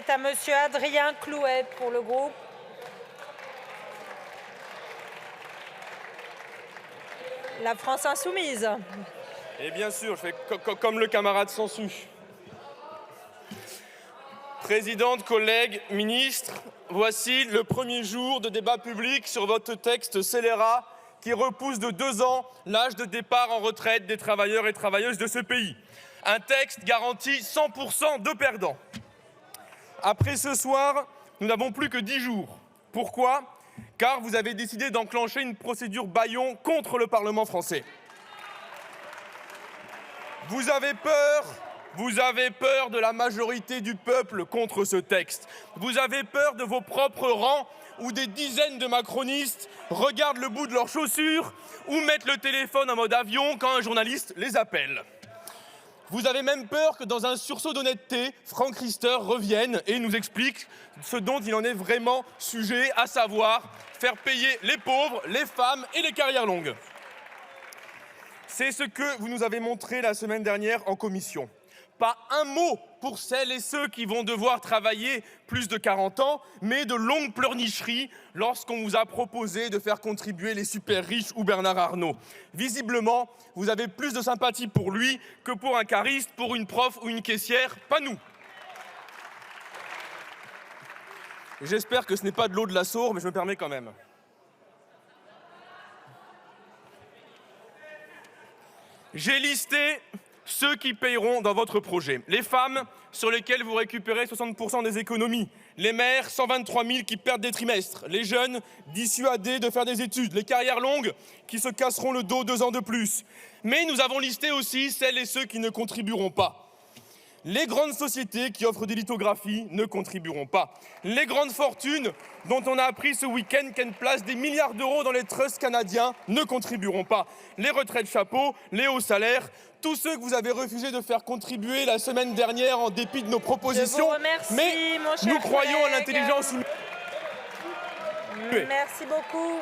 est à monsieur Adrien Clouet pour le groupe. La France Insoumise. Et bien sûr, je fais comme le camarade Sansu. Présidente, collègues, ministres, voici le premier jour de débat public sur votre texte scélérat qui repousse de 2 ans l'âge de départ en retraite des travailleurs et travailleuses de ce pays. Un texte garantit 100% de perdants. Après ce soir, nous n'avons plus que 10 jours. Pourquoi ? Car vous avez décidé d'enclencher une procédure bâillon contre le Parlement français. Vous avez peur de la majorité du peuple contre ce texte. Vous avez peur de vos propres rangs où des dizaines de macronistes regardent le bout de leurs chaussures ou mettent le téléphone en mode avion quand un journaliste les appelle. Vous avez même peur que dans un sursaut d'honnêteté, Franck Riester revienne et nous explique ce dont il en est vraiment sujet, à savoir faire payer les pauvres, les femmes et les carrières longues. C'est ce que vous nous avez montré la semaine dernière en commission. Pas un mot pour celles et ceux qui vont devoir travailler plus de 40 ans, mais de longues pleurnicheries lorsqu'on vous a proposé de faire contribuer les super riches ou Bernard Arnault. Visiblement, vous avez plus de sympathie pour lui que pour un cariste, pour une prof ou une caissière, pas nous. J'espère que ce n'est pas de l'eau de la Saure, mais je me permets quand même. J'ai listé ceux qui paieront dans votre projet. Les femmes, sur lesquelles vous récupérez 60% des économies. Les mères, 123 000 qui perdent des trimestres. Les jeunes, dissuadés de faire des études. Les carrières longues, qui se casseront le dos 2 ans de plus. Mais nous avons listé aussi celles et ceux qui ne contribueront pas. Les grandes sociétés qui offrent des lithographies ne contribueront pas. Les grandes fortunes, dont on a appris ce week-end qu'elles placent des milliards d'euros dans les trusts canadiens, ne contribueront pas. Les retraites chapeaux, les hauts salaires, tous ceux que vous avez refusé de faire contribuer la semaine dernière en dépit de nos propositions. Je vous remercie, mais mon cher nous croyons collègue. à l'intelligence humaine. Merci beaucoup.